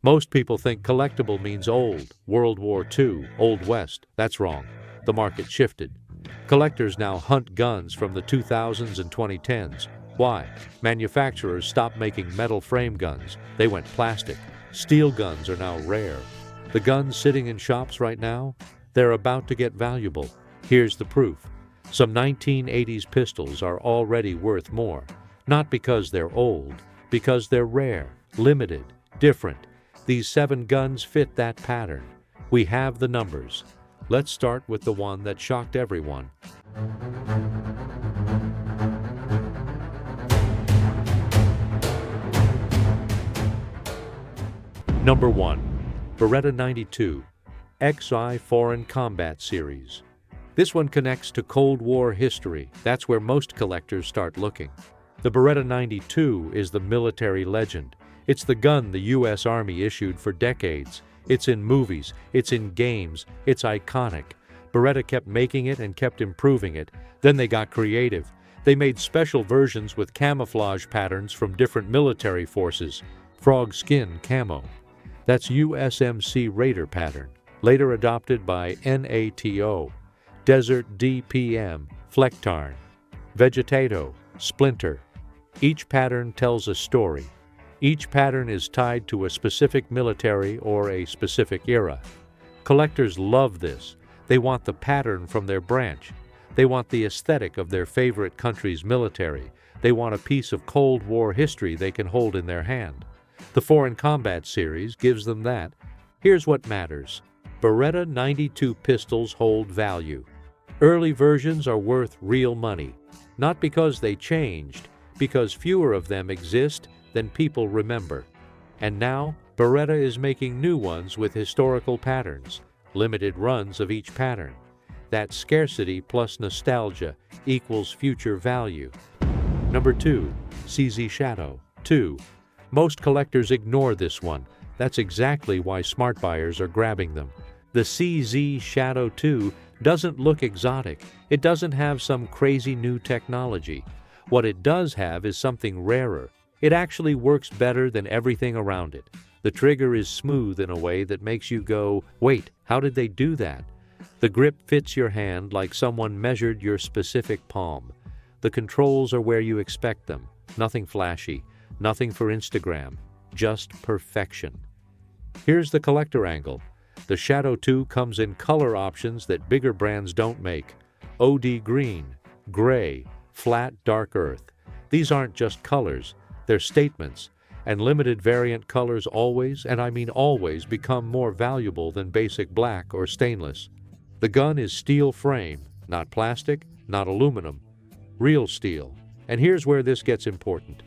Most people think collectible means old, World War II, Old West. That's wrong. The market shifted. Collectors now hunt guns from the 2000s and 2010s. Why? Manufacturers stopped making metal frame guns. They went plastic. Steel guns are now rare. The guns sitting in shops right now, they're about to get valuable. Here's the proof. Some 1980s pistols are already worth more. Not because they're old, because they're rare, limited, different. These 7 guns fit that pattern. We have the numbers. Let's start with the one that shocked everyone. Number 1. Beretta 92 X5 Foreign Combat Series. This one connects to Cold War history. That's where most collectors start looking. The Beretta 92 is the military legend. It's the gun the U.S. Army issued for decades. It's in movies, it's in games, it's iconic. Beretta kept making it and kept improving it. Then they got creative. They made special versions with camouflage patterns from different military forces. Frog skin camo. That's USMC Raider pattern, later adopted by NATO. Desert DPM, Flecktarn, Vegetato, Splinter. Each pattern tells a story. Each pattern is tied to a specific military or a specific era. Collectors love this. They want the pattern from their branch. They want the aesthetic of their favorite country's military. They want a piece of Cold War history they can hold in their hand. The Foreign Combat Series gives them that. Here's what matters. Beretta 92 pistols hold value. Early versions are worth real money. Not because they changed, because fewer of them exist than people remember. And now, Beretta is making new ones with historical patterns, limited runs of each pattern. That scarcity plus nostalgia equals future value. Number 2. CZ Shadow 2. Most collectors ignore this one. That's exactly why smart buyers are grabbing them. The CZ Shadow 2 doesn't look exotic. It doesn't have some crazy new technology. What it does have is something rarer. It actually works better than everything around it. The trigger is smooth in a way that makes you go, wait, how did they do that? The grip fits your hand like someone measured your specific palm. The controls are where you expect them. Nothing flashy, nothing for Instagram, just perfection. Here's the collector angle. The Shadow 2 comes in color options that bigger brands don't make. OD green, gray, flat dark earth. These aren't just colors, they're statements. And limited variant colors always, and I mean always, become more valuable than basic black or stainless. The gun is steel frame, not plastic, not aluminum. Real steel. And here's where this gets important.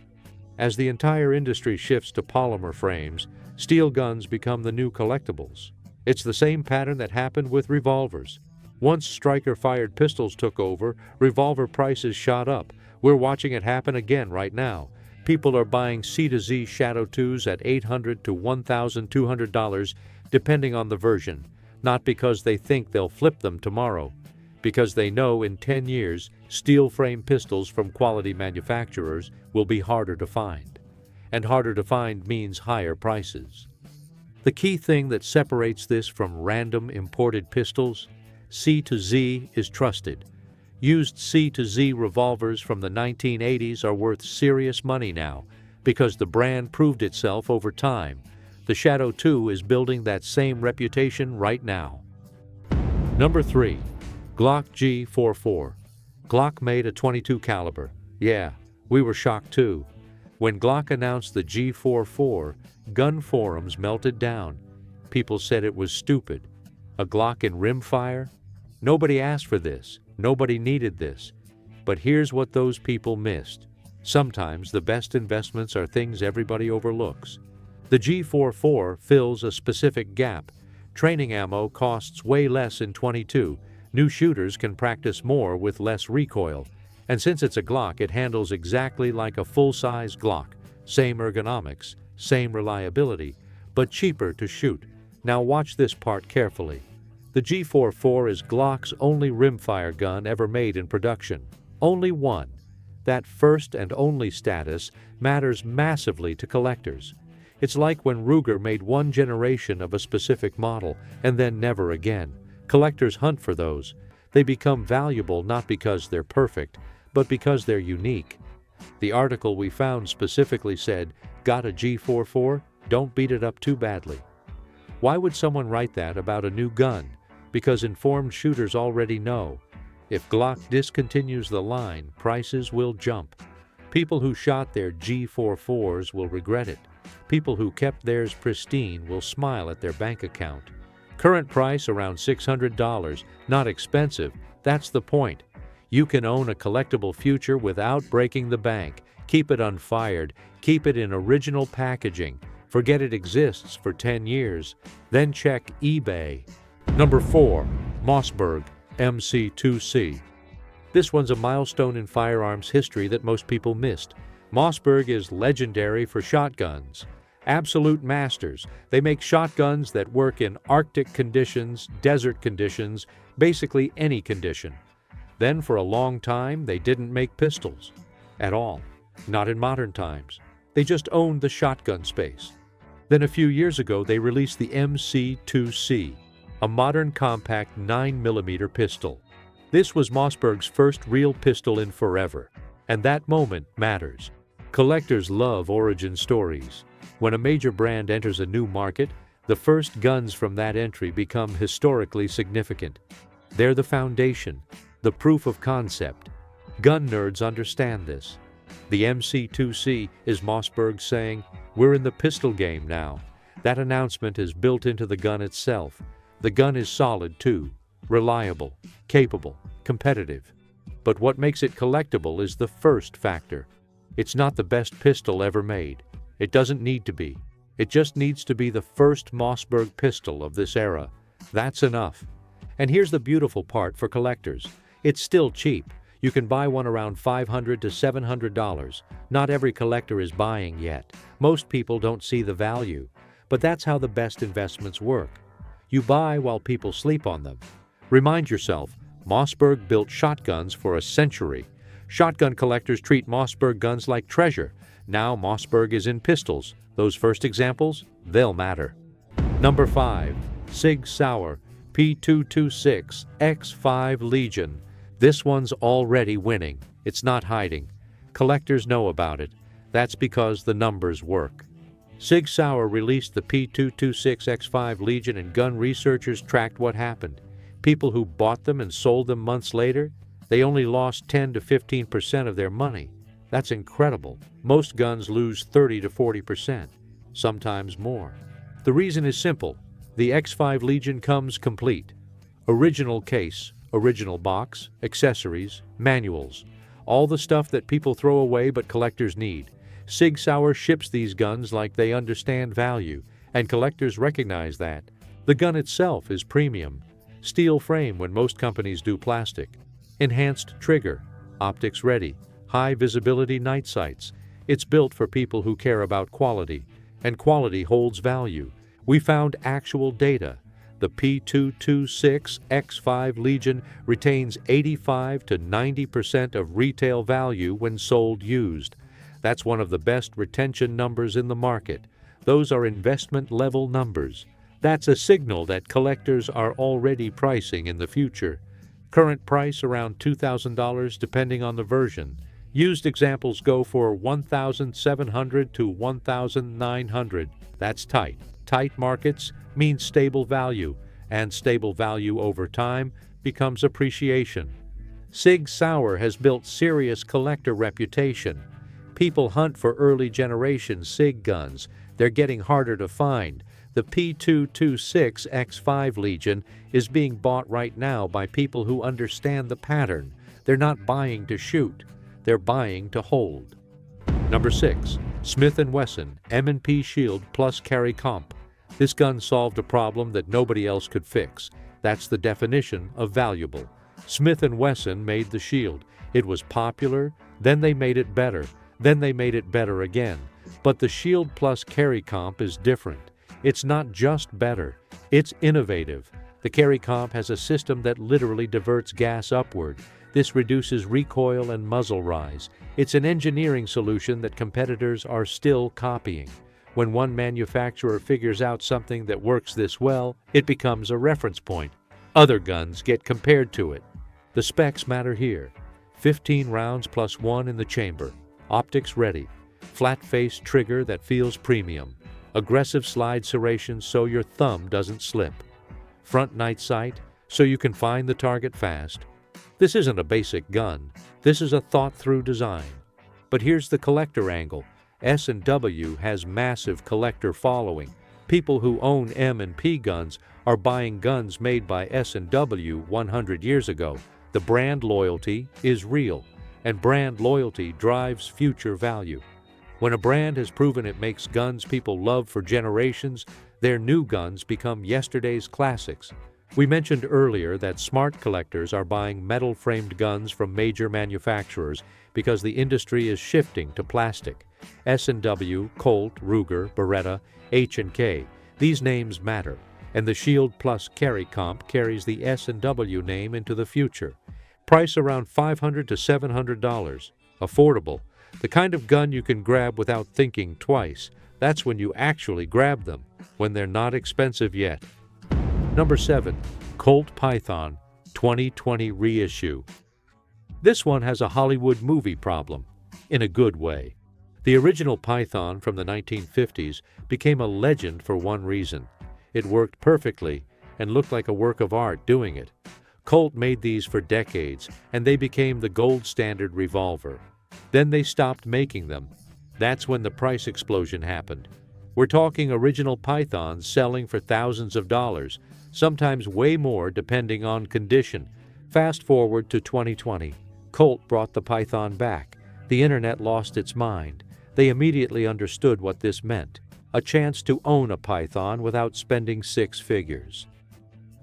As the entire industry shifts to polymer frames, steel guns become the new collectibles. It's the same pattern that happened with revolvers. Once striker-fired pistols took over, revolver prices shot up. We're watching it happen again right now. People are buying C to Z Shadow 2s at $800 to $1,200, depending on the version. Not because they think they'll flip them tomorrow, because they know in 10 years, steel frame pistols from quality manufacturers will be harder to find. And harder to find means higher prices. The key thing that separates this from random imported pistols, C to Z is trusted. Used C to Z revolvers from the 1980s are worth serious money now because the brand proved itself over time. The Shadow 2 is building that same reputation right now. Number 3. Glock G44. Glock made a .22 caliber. Yeah, we were shocked too. When Glock announced the G44, gun forums melted down. People said it was stupid. A Glock in rimfire? Nobody asked for this. Nobody needed this. But here's what those people missed. Sometimes the best investments are things everybody overlooks. The G44 fills a specific gap. Training ammo costs way less in .22. New shooters can practice more with less recoil. And since it's a Glock, it handles exactly like a full-size Glock. Same ergonomics, same reliability, but cheaper to shoot. Now watch this part carefully. The G44 is Glock's only rimfire gun ever made in production. Only one. That first and only status matters massively to collectors. It's like when Ruger made one generation of a specific model and then never again. Collectors hunt for those. They become valuable not because they're perfect, but because they're unique. The article we found specifically said, "Got a G44? Don't beat it up too badly." Why would someone write that about a new gun? Because informed shooters already know. If Glock discontinues the line, prices will jump. People who shot their G44s will regret it. People who kept theirs pristine will smile at their bank account. Current price around $600, not expensive, that's the point. You can own a collectible future without breaking the bank. Keep it unfired, keep it in original packaging, forget it exists for 10 years, then check eBay. Number 4. Mossberg MC2C. This one's a milestone in firearms history that most people missed. Mossberg is legendary for shotguns. Absolute masters. They make shotguns that work in Arctic conditions, desert conditions, basically any condition. Then for a long time, they didn't make pistols. At all. Not in modern times. They just owned the shotgun space. Then a few years ago, they released the MC2C, a modern compact 9mm pistol. This was Mossberg's first real pistol in forever, and that moment matters. Collectors love origin stories. When a major brand enters a new market, the first guns from that entry become historically significant. They're the foundation, the proof of concept. Gun nerds understand this. The MC2C is Mossberg saying, "We're in the pistol game now." That announcement is built into the gun itself. The gun is solid too, reliable, capable, competitive. But what makes it collectible is the first factor. It's not the best pistol ever made. It doesn't need to be. It just needs to be the first Mossberg pistol of this era. That's enough. And here's the beautiful part for collectors. It's still cheap. You can buy one around $500 to $700. Not every collector is buying yet. Most people don't see the value. But that's how the best investments work. You buy while people sleep on them. Remind yourself, Mossberg built shotguns for a century. Shotgun collectors treat Mossberg guns like treasure. Now Mossberg is in pistols. Those first examples, they'll matter. Number 5. Sig Sauer P226 X5 Legion. This one's already winning. It's not hiding. Collectors know about it. That's because the numbers work. Sig Sauer released the P226 X5 Legion, and gun researchers tracked what happened. People who bought them and sold them months later, they only lost 10 to 15% of their money. That's incredible. Most guns lose 30 to 40%, sometimes more. The reason is simple. The X5 Legion comes complete. Original case, original box, accessories, manuals. All the stuff that people throw away but collectors need. Sig Sauer ships these guns like they understand value, and collectors recognize that. The gun itself is premium. Steel frame when most companies do plastic. Enhanced trigger, optics ready, high visibility night sights. It's built for people who care about quality, and quality holds value. We found actual data. The P226 X5 Legion retains 85 to 90% of retail value when sold used. That's one of the best retention numbers in the market. Those are investment-level numbers. That's a signal that collectors are already pricing in the future. Current price around $2,000 depending on the version. Used examples go for $1,700 to $1,900. That's tight. Tight markets mean stable value, and stable value over time becomes appreciation. Sig Sauer has built serious collector reputation. People hunt for early generation SIG guns. They're getting harder to find. The P226 X5 Legion is being bought right now by people who understand the pattern. They're not buying to shoot. They're buying to hold. Number 6. Smith & Wesson M&P Shield Plus Carry Comp. This gun solved a problem that nobody else could fix. That's the definition of valuable. Smith & Wesson made the Shield. It was popular, then they made it better, then they made it better again. But the Shield Plus Carry Comp is different. It's not just better, it's innovative. The Carry Comp has a system that literally diverts gas upward. This reduces recoil and muzzle rise. It's an engineering solution that competitors are still copying. When one manufacturer figures out something that works this well, it becomes a reference point. Other guns get compared to it. The specs matter here. 15 rounds plus 1 in the chamber. Optics ready. Flat-face trigger that feels premium. Aggressive slide serration so your thumb doesn't slip. Front night sight so you can find the target fast. This isn't a basic gun. This is a thought-through design. But here's the collector angle. S&W has massive collector following. People who own M&P guns are buying guns made by S&W 100 years ago. The brand loyalty is real, and brand loyalty drives future value. When a brand has proven it makes guns people love for generations, their new guns become yesterday's classics. We mentioned earlier that smart collectors are buying metal-framed guns from major manufacturers because the industry is shifting to plastic. S&W, Colt, Ruger, Beretta, H&K, these names matter, and the Shield Plus carry comp carries the S&W name into the future. Price around $500 to $700. Affordable. The kind of gun you can grab without thinking twice. That's when you actually grab them, when they're not expensive yet. Number 7. Colt Python 2020 reissue. This one has a Hollywood movie problem, in a good way. The original Python from the 1950s became a legend for one reason. It worked perfectly and looked like a work of art doing it. Colt made these for decades, and they became the gold standard revolver. Then they stopped making them. That's when the price explosion happened. We're talking original Pythons selling for thousands of dollars, sometimes way more depending on condition. Fast forward to 2020. Colt brought the Python back. The internet lost its mind. They immediately understood what this meant. A chance to own a Python without spending six figures.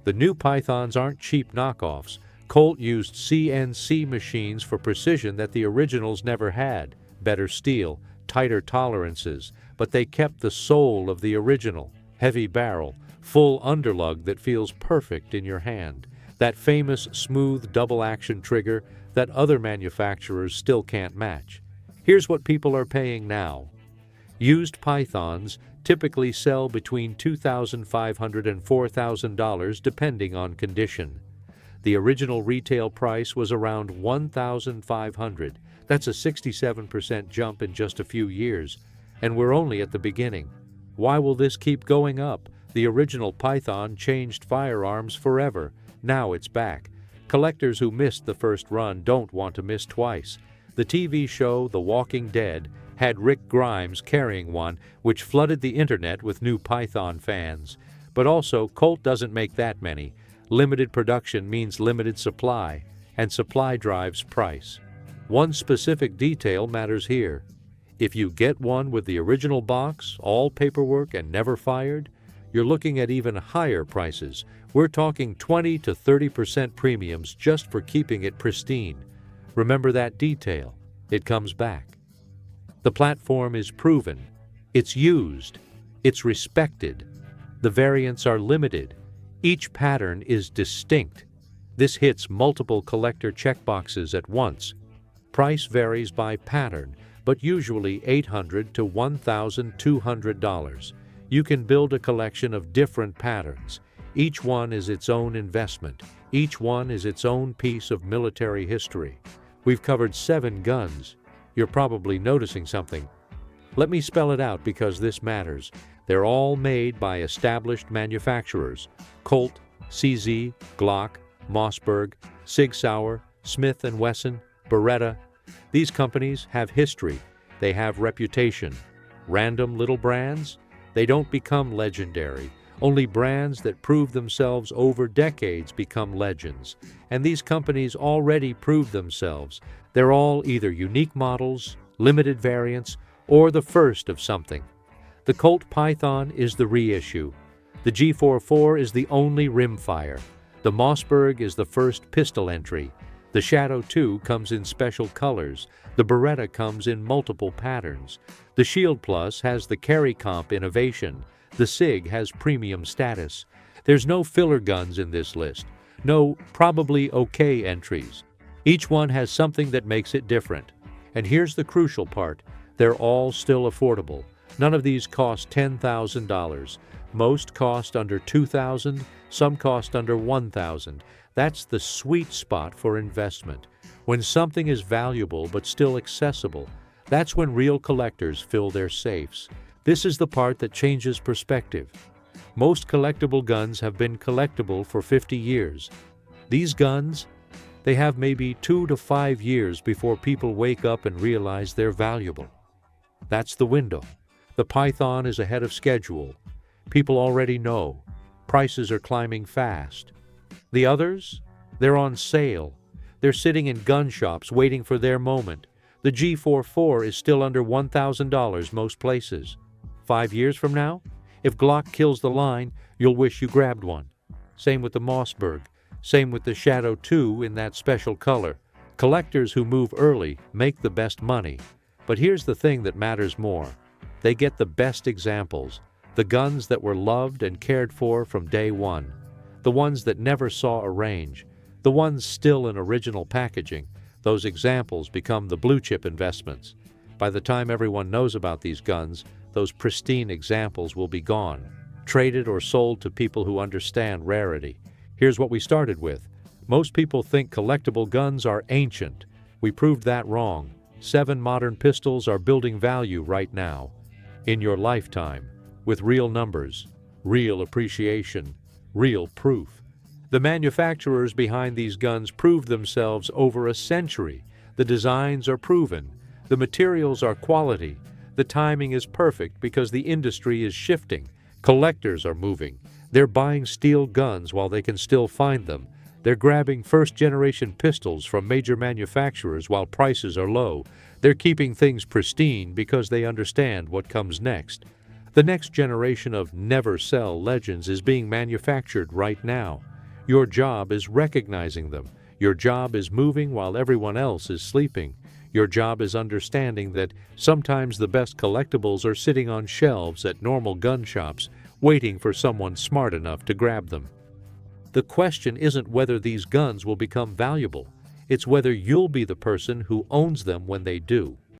The new Pythons aren't cheap knockoffs. Colt used CNC machines for precision that the originals never had. Better steel, tighter tolerances, but they kept the soul of the original. Heavy barrel, full underlug that feels perfect in your hand. That famous smooth double-action trigger that other manufacturers still can't match. Here's what people are paying now. Used Pythons typically sell between $2,500 and $4,000 depending on condition. The original retail price was around $1,500. That's a 67% jump in just a few years, and we're only at the beginning. Why will this keep going up? The original Python changed firearms forever. Now it's back. Collectors who missed the first run don't want to miss twice. The TV show The Walking Dead had Rick Grimes carrying one, which flooded the internet with new Python fans. But also, Colt doesn't make that many. Limited production means limited supply, and supply drives price. One specific detail matters here. If you get one with the original box, all paperwork, and never fired, you're looking at even higher prices. We're talking 20 to 30% premiums just for keeping it pristine. Remember that detail. It comes back. The platform is proven. It's used. It's respected. The variants are limited. Each pattern is distinct. This hits multiple collector checkboxes at once. Price varies by pattern, but usually $800 to $1,200. You can build a collection of different patterns. Each one is its own investment. Each one is its own piece of military history. We've covered 7 guns. You're probably noticing something. Let me spell it out because this matters. They're all made by established manufacturers. Colt, CZ, Glock, Mossberg, Sig Sauer, Smith & Wesson, Beretta. These companies have history. They have reputation. Random little brands? They don't become legendary. Only brands that prove themselves over decades become legends. And these companies already proved themselves. They're all either unique models, limited variants, or the first of something. The Colt Python is the reissue. The G44 is the only rimfire. The Mossberg is the first pistol entry. The Shadow 2 comes in special colors. The Beretta comes in multiple patterns. The Shield Plus has the carry comp innovation. The Sig has premium status. There's no filler guns in this list. No probably okay entries. Each one has something that makes it different. And here's the crucial part. They're all still affordable. None of these cost $10,000. Most cost under $2,000, some cost under $1,000. That's the sweet spot for investment. When something is valuable but still accessible, that's when real collectors fill their safes. This is the part that changes perspective. Most collectible guns have been collectible for 50 years. These guns, they have maybe 2 to 5 years before people wake up and realize they're valuable. That's the window. The Python is ahead of schedule. People already know. Prices are climbing fast. The others, they're on sale. They're sitting in gun shops waiting for their moment. The G44 is still under $1,000 most places. 5 years from now, if Glock kills the line, you'll wish you grabbed one. Same with the Mossberg. Same with the Shadow 2 in that special color. Collectors who move early make the best money. But here's the thing that matters more. They get the best examples, the guns that were loved and cared for from day one, the ones that never saw a range, the ones still in original packaging. Those examples become the blue-chip investments. By the time everyone knows about these guns, those pristine examples will be gone, traded or sold to people who understand rarity. Here's what we started with. Most people think collectible guns are ancient. We proved that wrong. 7 modern pistols are building value right now. In your lifetime, with real numbers, real appreciation, real proof. The manufacturers behind these guns proved themselves over a century. The designs are proven. The materials are quality. The timing is perfect because the industry is shifting. Collectors are moving. They're buying steel guns while they can still find them. They're grabbing first-generation pistols from major manufacturers while prices are low. They're keeping things pristine because they understand what comes next. The next generation of never-sell legends is being manufactured right now. Your job is recognizing them. Your job is moving while everyone else is sleeping. Your job is understanding that sometimes the best collectibles are sitting on shelves at normal gun shops, waiting for someone smart enough to grab them. The question isn't whether these guns will become valuable. It's whether you'll be the person who owns them when they do.